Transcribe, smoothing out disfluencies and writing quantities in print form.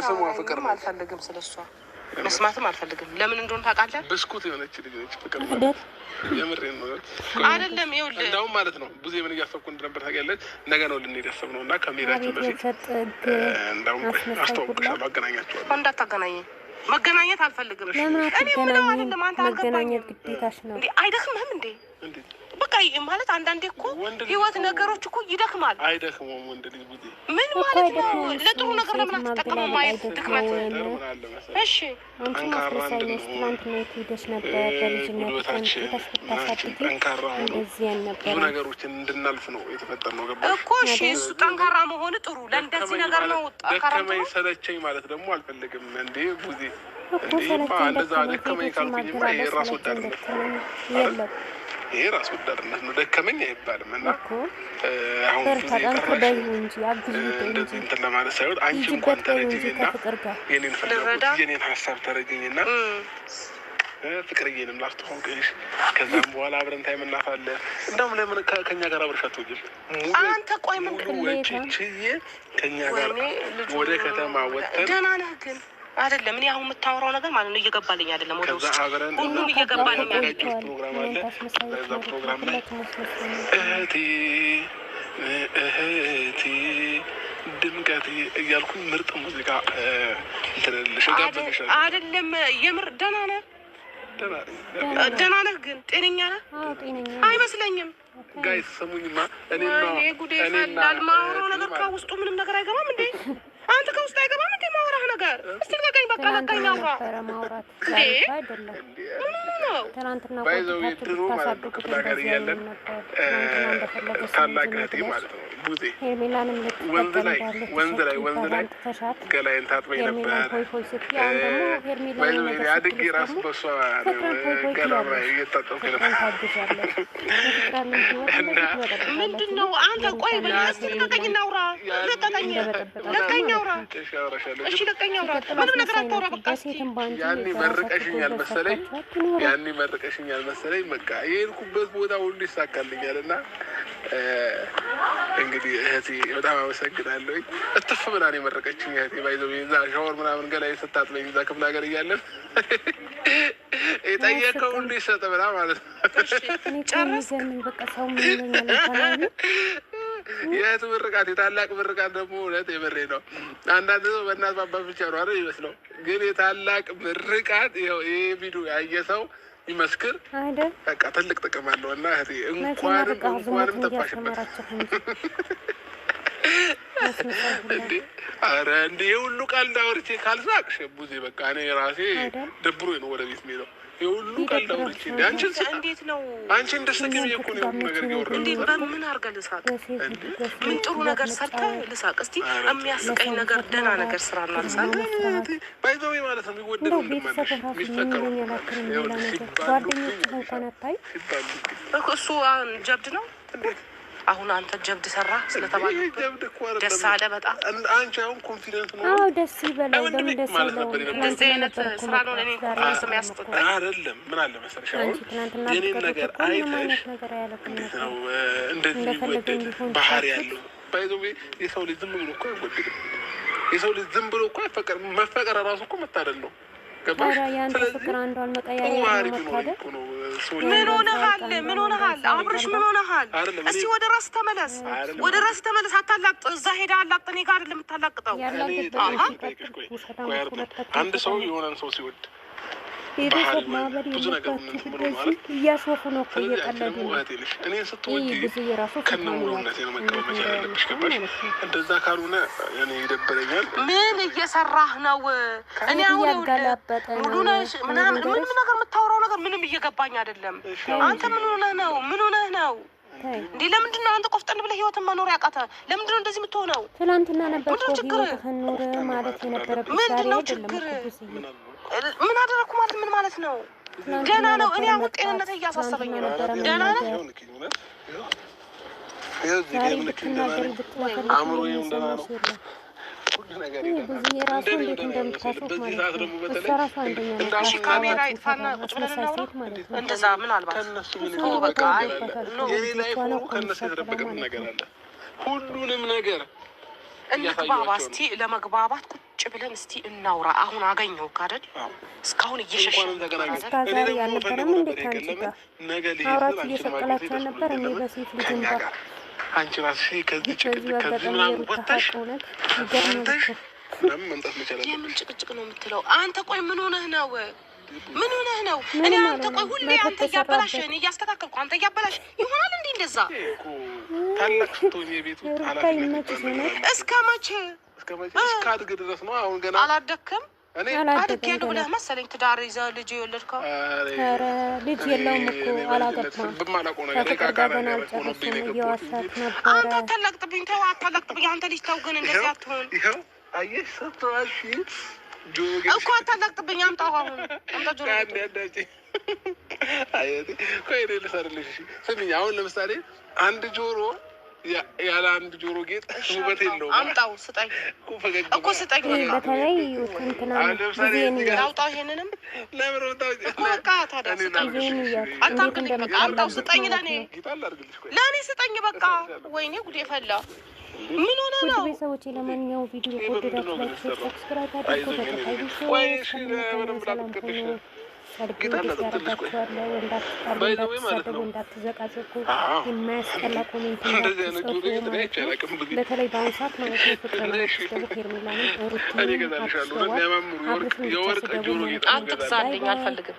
ስሟ ፍቅር ነው። አልፈልግም ስለሷ መስማትም አልፈልግም። ለምን እንደሆነ ታውቃለህ? ብስኩት የሆነች ልጅ ነች ፍቅር የምሬን ነው አይደለም። ይኸውልህ እንደውም ማለት ነው ብዙ ምን እያሰብኩ እንደነበር ታውቂያለሽ። ነገ ነው ልንሄድ ያሰብነው እና ከመሄዳችን በፊት እንደውም አስተዋውቅሻለሁ፣ አገናኛቸዋለሁ። እንዳታገናኘኝ መገናኘት አልፈልግም። እኔ ምንም አይደለም። አንተ መገናኘት ግዴታሽ ነው። አይደክምህም እንዴ? በቃ ማለት አንዳንዴ እኮ ህይወት ነገሮች እኮ ይደክማል። አይደክመውም ወንድ ልጅ ቡዜ ምን ማለት ነው? ለጥሩ ነገር ለምን አትጠቀመው? ማየት ድክመት። እሺ አንቺ ማስመሳይነሽ ትናንትና የት ሄደሽ ነበር? በልጅነት ተንቀሳቀሽ ብታሳድጊ እንደዚህ ያልነበረ ብዙ ነገሮችን እንድናልፍ ነው የተፈጠርነው። ገባሽ እኮ? እሺ እሱ ጠንካራ መሆን ጥሩ ለእንደዚህ ነገር ነው። ደከመኝ ሰለቸኝ ማለት ደግሞ አልፈልግም እንዴ ቡዜ። እንደዛ ደከመኝ ካልኩኝማ ይሄ ራስ ወዳድነት የለም። ይሄ ራስ ወዳድነት ነው። ደከመኝ አይባልም። እና አሁን እንደዚህ እንትን ለማለት ሳይሆን አንቺ እንኳን ተረጅኝና የኔን ፍላጎት የኔን ሀሳብ ተረጅኝና ፍቅርዬንም ላስተዋውቅሽ። ከዛም በኋላ አብረን ታይም እናሳለን። እንደውም ለምን ከኛ ጋር አብረሽ አትወጪም? አንተ ቆይ ምን ወጪችዬ ከኛ ጋር ወደ ከተማ ወጥተን ደህና ነህ ግን አይደለም። እኔ አሁን የምታወራው ነገር ማለት ነው እየገባልኝ አይደለም። ወደ ውስጥ ሁሉም እየገባልኝ አይደለም። ፕሮግራም አለ። በዛ ፕሮግራም ላይ እህቴ ድምቀት እያልኩኝ ምርጥ ሙዚቃ እንትንልሽ ጋብዝሻለሁ። አይደለም የምር ደህና ነህ? ደህና ነህ ግን ጤነኛ ነህ? አይመስለኝም። ጋይስ ስሙኝማ፣ እኔና ጉዴ ፈላል። ማወራው ነገር ከውስጡ ምንም ነገር አይገባም እንዴ? አንተ ከውስጥ አይገባም እንዴ ማወራህ ነገር? እስቲ ልቀቀኝ፣ በቃ ለቀኝ። አውራ ባይዘው ድሮ ማለት ነው ክፍለ ሀገር እያለን ታላቅ እህቴ ማለት ነው ቡዜ ወንዝ ላይ ገላይን ታጥበኝ ነበር። ባይዘው አድጌ ራሱ በሷ ገላ ላይ እየታጠብኩ ነበር። እና ምንድን ነው አንተ? ቆይ በእናትህ ልቀቀኝ፣ እናውራ። ለቀኝ አውራ። እሺ ለቀኝ አውራ። ምንም ነገር አታውራ። በቃ ያኔ መርቀሽኛል መሰለኝ። በቃ የሄድኩበት ቦታ ሁሉ ይሳካልኛል። እና እንግዲህ እህቴ በጣም አመሰግናለሁ። እጥፍ ብላ ነው የመረቀችኝ እህቴ። ባይዘው እዛ ሻወር ምናምን ገላይ ስታጥበኝ እዛ ክፍለ ሀገር እያለን የጠየቀው ሁሉ ይሰጥ ብላ ማለት ነው። የእህት ምርቃት የታላቅ ምርቃት ደግሞ እውነት የበሬ ነው። አንዳንድ ሰው በእናት ባባት ብቻ ነው አይደል ይመስለው፣ ግን የታላቅ ምርቃት ይኸው ይሄ ቪዲዮ ያየ ሰው ይመስክር። በቃ ትልቅ ጥቅም አለው። እና እህቴ እንኳንም ተፋሽበት እንዴ! ኧረ እንደ የሁሉ ቃል እንዳወርቼ ካልሳቅሽ ቡዜ በቃ እኔ ራሴ ደብሮኝ ነው ወደ ቤት የምሄደው። የሁሉ ቃል እንዳወርቼ እንደ አንቺን እንዴት ነው አንቺን ደስተኛ እኮ ነው ነገር ይወርድ እንዴ! በምን አድርገህ ልሳቅ? ምን ጥሩ ነገር ሰርተህ ልሳቅ? እስቲ የሚያስቀኝ ነገር ደህና ነገር ስራና ልሳቅ። ባይዘው ማለት ነው የሚወደደው እሱ ጀብድ ነው። አሁን አንተ ጀብድ ሰራ ስለተባለ ደስ አለ በጣም። አንቺ አሁን ኮንፊደንስ ነው። አዎ ደስ ይበላል። ለምን ደስ ይለው? እንደዚህ አይነት ስራ ነው ለኔ ኮንፊደንስ የሚያስጠጣ አይደለም። ምን አለ መሰለሽ አሁን የኔን ነገር አይተሽ ነው እንደዚህ የሚወደድ ባህሪ ያለው። ባይዘው የሰው ልጅ ዝም ብሎ እኮ አይወደድም። የሰው ልጅ ዝም ብሎ እኮ አይፈቀርም። መፈቀር ራሱ እኮ መታደል ነው። ገባሽ? ስለዚህ ምን ሆነሃል? ምን ሆነሃል? አብርሽ ምን ሆነሃል? እስቲ ወደ ራስህ ተመለስ፣ ወደ ራስህ ተመለስ። አታላቅጥ። እዛ ሄዳ አላቅጥ። እኔ ጋር አይደለም የምታላቅጠው። አንድ ሰው የሆነን ሰው ሲወድ ቤተሰብ ማህበር ብዙ ነገር ማለት እያሾፉ ነው እኮ እየቀለዱ ነው። እኔን ስትወጂ ከነሙሉነቴ ነው መቀበል ያለብሽ። ገባሽ? እንደዛ ካልሆነ እኔ ይደበረኛል። ምን እየሰራህ ነው? እኔ አሁን ሙሉ ነሽ ምናምን ምንም ነገር የምታወራው ነገር ምንም እየገባኝ አይደለም። አንተ ምን ሆነህ ነው? ምን ሆነህ ነው እንዴ? ለምንድን ነው አንተ ቆፍጠን ብለህ ህይወትን መኖር ያቃተህ? ለምንድን ነው እንደዚህ የምትሆነው? ትናንትና ነበር እኮ ህይወትህን ኖር ማለት የነበረብሽ። ምንድን ነው ችግር? ምን አደረኩ ማለት ምን ማለት ነው? ደህና ነው። እኔ አሁን ጤንነት እያሳሰበኝ ነው። ደህና ነው። ካሜራ ይጥፋና ቁጭ ብለን እናውራ። እንደዛ ምናልባት በቃ የኔ ላይፍ ሆኖ ከእነሱ የተደበቀ ነገር አለ። ሁሉንም ነገር እንግባባ እስቲ። ለመግባባት ቁጭ ብለን እስቲ እናውራ። አሁን አገኘው አይደል? እስካሁን እየሸሸን እስከዛሬ ያልነበረም እንዴት አንቺ ጋር አውራት እየሰቀላችሁ ነበር። እኔ በሴት ልጅ እንባ አንቺ ራስሽ ከዚህ ጭቅጭቅ ከዚህ ምናምን ወጥተሽ ምናምን መምጣት መቻል አለብሽ። የምን ጭቅጭቅ ነው የምትለው አንተ? ቆይ ምን ሆነህ ነው? ምን ሆነህ ነው? እኔ አንተ ቆይ ሁሌ አንተ እያበላሽ እኔ እያስተካከልኩ አንተ እያበላሽ ይሆናል እንዴ? እንደዛ ታላቅ ስትሆኚ የቤቱ ኃላፊነት እስከ መቼ እስካድግ ድረስ ነው። አሁን ገና አላደክም። እኔ አድጌያለሁ ብለህ መሰለኝ ትዳር ይዘህ ልጅ የወለድከው። ኧረ ልጅ የለውም እኮ አላገባም። ከፍቅር ጋር ገና አልጨረስም። እየዋሻት ነበረ። አንተ አታላቅጥብኝ። ተው አታላቅጥብኝ። አንተ ልጅ ተው ግን እንደዚህ አትሆን። ይኸው አየሽ ሰጥተዋል እኮ አታላቅጥብኝ። አምጣው አሁን አምጣ ጆሮ አየቴ ቆይ እኔ ልሰርልሽ። ስሚኝ አሁን ለምሳሌ አንድ ጆሮ ያለ አንድ ጆሮ ጌጥ ውበት የለውም። አምጣው ስጠኝ እኮ ስጠኝ። በተለይ እንትና አውጣው ይሄንንም በቃ ታዲያ ስጠኝ። አታንክልኝ በቃ አምጣው ስጠኝ። ለእኔ ስጠኝ በቃ። ወይኔ ጉዴ ፈላ። ምን ሆነ ነው? ቤተሰቦቼ ለማንኛውም ቪዲዮ ከወደዳችሁ ላይክ፣ ሰብስክራይብ አድርጉ። በተለይ ሰላም ሁኑ። ያረጋችኋለሁ። እንዳትሳደቡ፣ እንዳትዘቃዘቁ፣ የማያስጠላ ኮሜንት እንዳትጽፉ። በተለይ በአሁኑ ሰዓት ማለት ነው ፍቅር ደግሞ ሄርሜላንም ሩቲን አብርሽን ብቻ ስደቡ ማለት ነው። አትግዛልኝ፣ አልፈልግም።